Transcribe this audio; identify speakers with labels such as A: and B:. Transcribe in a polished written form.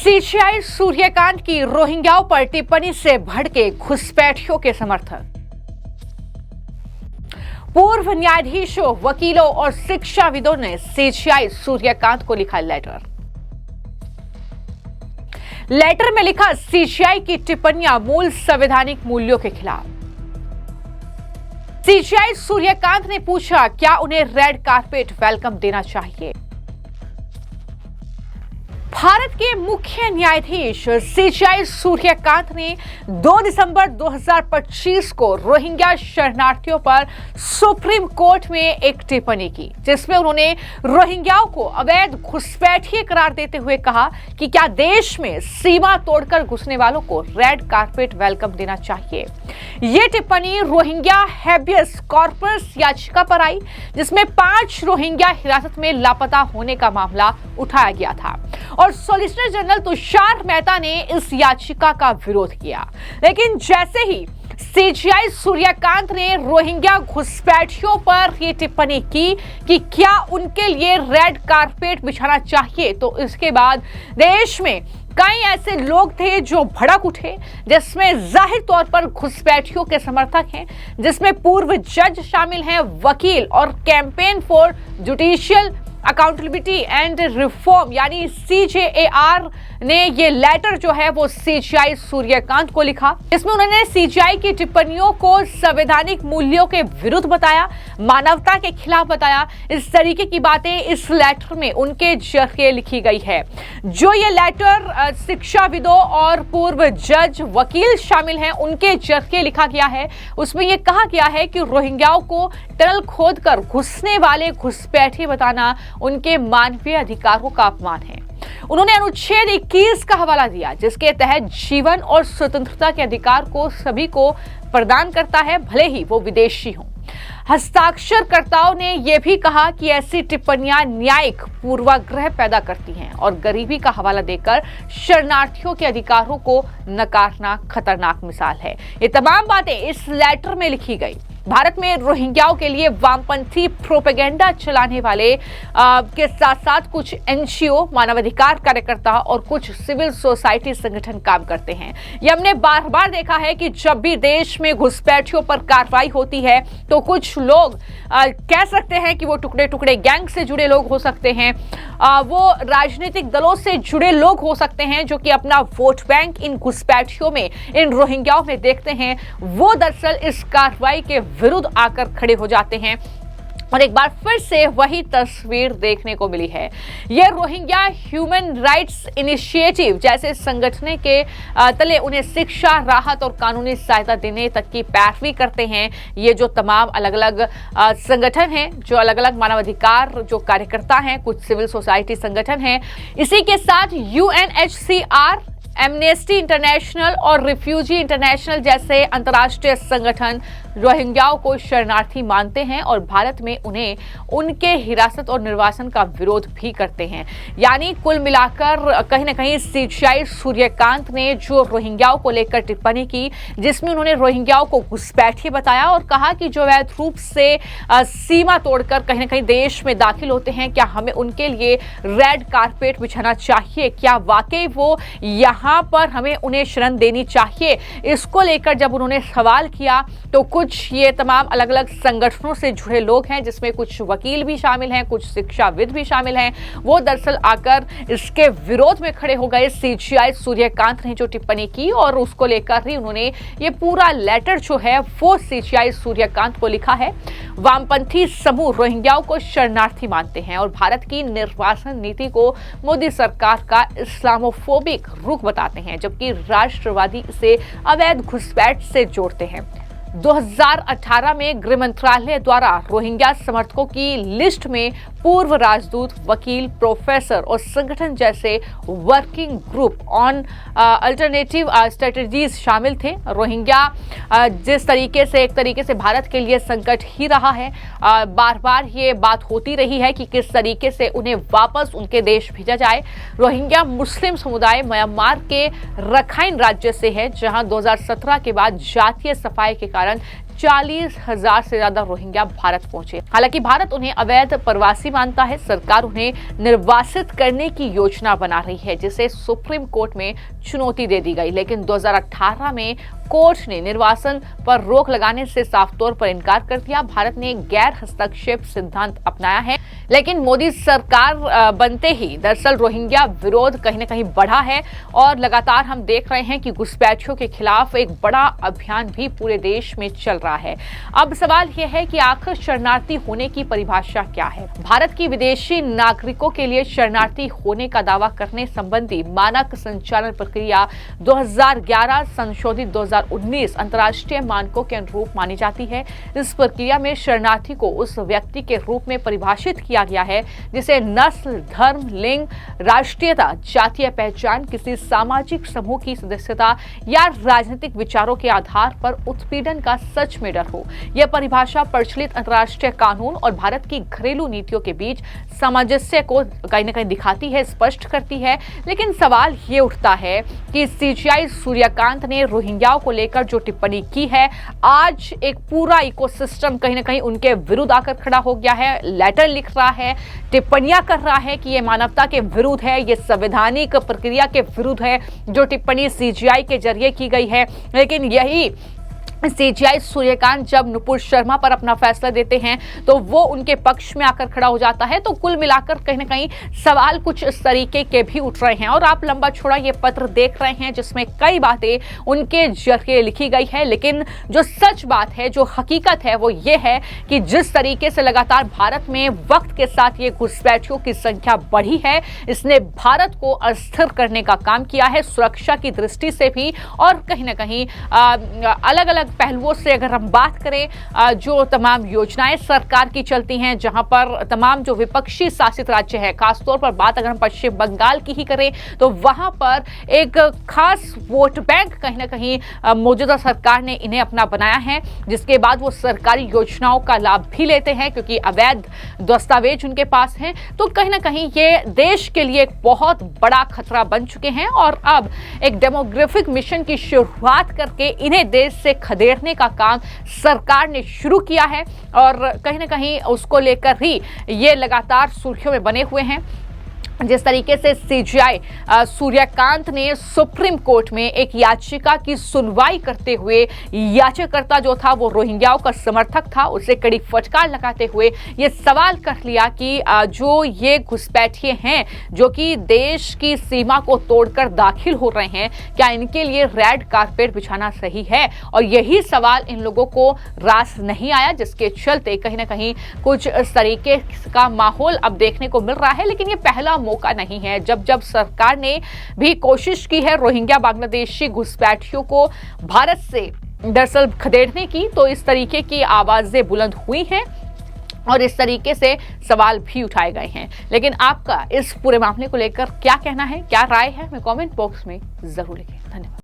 A: CGI Suryakant की रोहिंग्याओं पर टिप्पणी से भड़के घुसपैठियों के समर्थक। पूर्व न्यायाधीशों, वकीलों और शिक्षाविदों ने सीजीआई सूर्यकांत को लिखा लेटर में लिखा, सीजीआई की टिप्पणियां मूल संवैधानिक मूल्यों के खिलाफ। सीजीआई सूर्यकांत ने पूछा, क्या उन्हें रेड कारपेट वेलकम देना चाहिए? भारत के मुख्य न्यायाधीश सीजीआई सूर्यकांत ने 2 दिसंबर 2025 को रोहिंग्या शरणार्थियों पर सुप्रीम कोर्ट में एक टिप्पणी की, जिसमें उन्होंने रोहिंग्याओं को अवैध घुसपैठिए करार देते हुए कहा कि क्या देश में सीमा तोड़कर घुसने वालों को रेड कारपेट वेलकम देना चाहिए। यह टिप्पणी रोहिंग्या हैबियस कॉर्पस याचिका पर आई, जिसमें 5 रोहिंग्या हिरासत में लापता होने का मामला उठाया गया था और सॉलिसिटर जनरल तुषार मेहता ने इस याचिका का विरोध किया। लेकिन जैसे ही सीजीआई सूर्यकांत ने रोहिंग्या घुसपैठियों पर यह टिप्पणी की कि क्या उनके लिए रेड कारपेट बिछाना चाहिए, तो इसके बाद देश में कई ऐसे लोग थे जो भड़क उठे, जिसमें जाहिर तौर पर घुसपैठियों के समर्थक हैं, जिसमें पूर्व जज शामिल हैं, वकील और campaign for judicial accountability and reform यानी CJAR ने ये लेटर जो है वो सीजीआई सूर्यकांत को लिखा, इसमें उन्होंने सीजीआई की टिप्पणियों को संवैधानिक मूल्यों के विरुद्ध बताया, मानवता के खिलाफ बताया। इस तरीके की बातें इस लेटर में उनके जरिए लिखी गई है। जो ये लेटर शिक्षाविदों और पूर्व जज, वकील शामिल हैं, उनके जरिए लिखा गया है। उसमें यह कहा गया है कि रोहिंग्याओं को टनल खोदकर घुसने वाले घुसपैठिए बताना उनके मानवीय अधिकारों का अपमान है। उन्होंने अनुच्छेद 21 का हवाला दिया, जिसके तहत जीवन और स्वतंत्रता के अधिकार को सभी को प्रदान करता है, भले ही वो विदेशी हों। हस्ताक्षरकर्ताओं ने यह भी कहा कि ऐसी टिप्पणियां न्यायिक पूर्वाग्रह पैदा करती हैं और गरीबी का हवाला देकर शरणार्थियों के अधिकारों को नकारना खतरनाक मिसाल है। ये तमाम बातें इस लेटर में लिखी गई। भारत में रोहिंग्याओं के लिए वामपंथी प्रोपेगेंडा चलाने वाले के साथ साथ कुछ एनजीओ, मानवाधिकार कार्यकर्ता और कुछ सिविल सोसाइटी संगठन काम करते हैं। ये हमने बार बार देखा है कि जब भी देश में घुसपैठियों पर कार्रवाई होती है तो कुछ लोग कह सकते हैं कि वो टुकड़े टुकड़े गैंग से जुड़े लोग हो सकते हैं, वो राजनीतिक दलों से जुड़े लोग हो सकते हैं, जो कि अपना वोट बैंक इन घुसपैठियों में, इन रोहिंग्याओं में देखते हैं। वो दरअसल इस कार्रवाई के विरुद्ध आकर खड़े हो जाते हैं और एक बार फिर से वही तस्वीर देखने को मिली है। ये रोहिंग्या ह्यूमन राइट्स इनिशिएटिव जैसे संगठन के तले उन्हें शिक्षा, राहत और कानूनी सहायता देने तक की पैरवी करते हैं। ये जो तमाम अलग अलग संगठन हैं, जो अलग अलग मानवाधिकार जो कार्यकर्ता हैं, कुछ सिविल सोसाइटी संगठन हैं, इसी के साथ UNHCR, एमनेस्टी इंटरनेशनल और रिफ्यूजी इंटरनेशनल जैसे अंतर्राष्ट्रीय संगठन रोहिंग्याओं को शरणार्थी मानते हैं और भारत में उन्हें उनके हिरासत और निर्वासन का विरोध भी करते हैं। यानी कुल मिलाकर कहीं ना कहीं सीजीआई सूर्यकांत ने जो रोहिंग्याओं को लेकर टिप्पणी की, जिसमें उन्होंने रोहिंग्याओं को घुसपैठिए बताया और कहा कि जो अवैध रूप से सीमा तोड़कर कहीं ना कहीं देश में दाखिल होते हैं, क्या हमें उनके लिए रेड कारपेट बिछाना चाहिए? क्या वाकई वो यहाँ पर हमें उन्हें शरण देनी चाहिए? इसको लेकर जब उन्होंने सवाल किया तो कुछ ये तमाम अलग अलग संगठनों से जुड़े लोग हैं, जिसमें कुछ वकील भी शामिल हैं, कुछ शिक्षाविद भी शामिल हैं, वो दरअसल आकर इसके विरोध में खड़े हो गए। सीजीआई सूर्यकांत ने जो टिप्पणी की और उसको लेकर ही उन्होंने ये पूरा लेटर जो है वो सीजीआई सूर्यकांत को लिखा है। वामपंथी समूह रोहिंग्याओं को शरणार्थी मानते हैं और भारत की निर्वासन नीति को मोदी सरकार का इस्लामोफोबिक रुख बताते हैं, जबकि राष्ट्रवादी इसे अवैध घुसपैठ से जोड़ते हैं। 2018 में गृह मंत्रालय द्वारा रोहिंग्या समर्थकों की लिस्ट में पूर्व राजदूत, वकील, प्रोफेसर और संगठन जैसे working group on alternative strategies शामिल थे। रोहिंग्या जिस तरीके से एक तरीके से भारत के लिए संकट ही रहा है, बार बार ये बात होती रही है कि किस तरीके से उन्हें वापस उनके देश भेजा जाए। रोहिंग्या मुस्लिम समुदाय म्यांमार के रखाइन राज्य से है, जहां 2017 के बाद जातीय सफाई के कारण 40,000 से ज्यादा रोहिंग्या भारत पहुंचे। हालांकि भारत उन्हें अवैध प्रवासी मानता है। सरकार उन्हें निर्वासित करने की योजना बना रही है, जिसे सुप्रीम कोर्ट में चुनौती दे दी गई, लेकिन 2018 में कोर्ट ने निर्वासन पर रोक लगाने से साफ तौर पर इनकार कर दिया। भारत ने गैर हस्तक्षेप सिद्धांत अपनाया है, लेकिन मोदी सरकार बनते ही दरअसल रोहिंग्या विरोध कहीं न कहीं बढ़ा है और लगातार हम देख रहे हैं कि घुसपैठियों के खिलाफ एक बड़ा अभियान भी पूरे देश में चल रहा है। अब सवाल यह है कि आखिर शरणार्थी होने की परिभाषा क्या है? भारत की विदेशी नागरिकों के लिए शरणार्थी होने का दावा करने संबंधी मानक संचालन प्रक्रिया 2011 संशोधित 2019 अंतर्राष्ट्रीय मानकों के अनुरूप मानी जाती है। इस प्रक्रिया में शरणार्थी को उस व्यक्ति के रूप में परिभाषित किया गया है जिसे नस्ल, धर्म, लिंग, राष्ट्रीयता, जातीय पहचान, किसी सामाजिक समूह की सदस्यता या राजनीतिक विचारों के आधार पर उत्पीड़न का सच में डर हो। यह परिभाषा प्रचलित अंतर्राष्ट्रीय कानून और भारत की घरेलू नीतियों के बीच सामंजस्य को कहीं न कहीं दिखाती है, स्पष्ट करती है। लेकिन सवाल ये उठता है कि सीजीआई सूर्यकांत ने रोहिंग्याओं को लेकर जो टिप्पणी की है, आज एक पूरा इकोसिस्टम कहीं न कहीं उनके विरुद्ध आकर खड़ा हो गया है, लेटर लिख रहा है, टिप्पणियां कर रहा है कि ये मानवता के विरुद्ध है, ये संवैधानिक प्रक्रिया के विरुद्ध है जो टिप्पणी सीजीआई के जरिए की गई है। लेकिन यही सीजीआई सूर्यकांत जब नुपुर शर्मा पर अपना फैसला देते हैं तो वो उनके पक्ष में आकर खड़ा हो जाता है। तो कुल मिलाकर कहीं ना कहीं सवाल कुछ इस तरीके के भी उठ रहे हैं और आप लंबा चौड़ा ये पत्र देख रहे हैं जिसमें कई बातें उनके जरिए लिखी गई है। लेकिन जो सच बात है, जो हकीकत है, वो ये है कि जिस तरीके से लगातार भारत में वक्त के साथ ये घुसपैठियों की संख्या बढ़ी है, इसने भारत को अस्थिर करने का काम किया है, सुरक्षा की दृष्टि से भी और कहीं ना कहीं अलग अलग पहलुओं से अगर हम बात करें, जो तमाम योजनाएं सरकार की चलती हैं, जहां पर तमाम जो विपक्षी शासित राज्य है, खासतौर पर बात अगर हम पश्चिम बंगाल की ही करें तो वहां पर एक खास वोट बैंक कहीं ना कहीं मौजूदा सरकार ने इन्हें अपना बनाया है, जिसके बाद वो सरकारी योजनाओं का लाभ भी लेते हैं क्योंकि अवैध दस्तावेज उनके पास हैं। तो कहीं ना कहीं ये देश के लिए एक बहुत बड़ा खतरा बन चुके हैं और अब एक डेमोग्राफिक मिशन की शुरुआत करके इन्हें देश से खदेड़ने का काम सरकार ने शुरू किया है और कहीं ना कहीं उसको लेकर ही ये लगातार सुर्खियों में बने हुए हैं। जिस तरीके से सीजीआई सूर्यकांत ने सुप्रीम कोर्ट में एक याचिका की सुनवाई करते हुए याचिकाकर्ता जो था वो रोहिंग्याओं का समर्थक था, उसे कड़ी फटकार लगाते हुए ये सवाल कर लिया कि जो ये घुसपैठिए हैं जो कि देश की सीमा को तोड़कर दाखिल हो रहे हैं, क्या इनके लिए रेड कारपेट बिछाना सही है? और यही सवाल इन लोगों को रास नहीं आया, जिसके चलते कहीं ना कहीं कुछ इस तरीके का माहौल अब देखने को मिल रहा है। लेकिन ये पहला मौका नहीं है जब सरकार ने भी कोशिश की है रोहिंग्या बांग्लादेशी घुसपैठियों को भारत से दरअसल खदेड़ने की, तो इस तरीके की आवाजें बुलंद हुई हैं और इस तरीके से सवाल भी उठाए गए हैं। लेकिन आपका इस पूरे मामले को लेकर क्या कहना है, क्या राय है, हमें कमेंट बॉक्स में जरूर लिखें। धन्यवाद।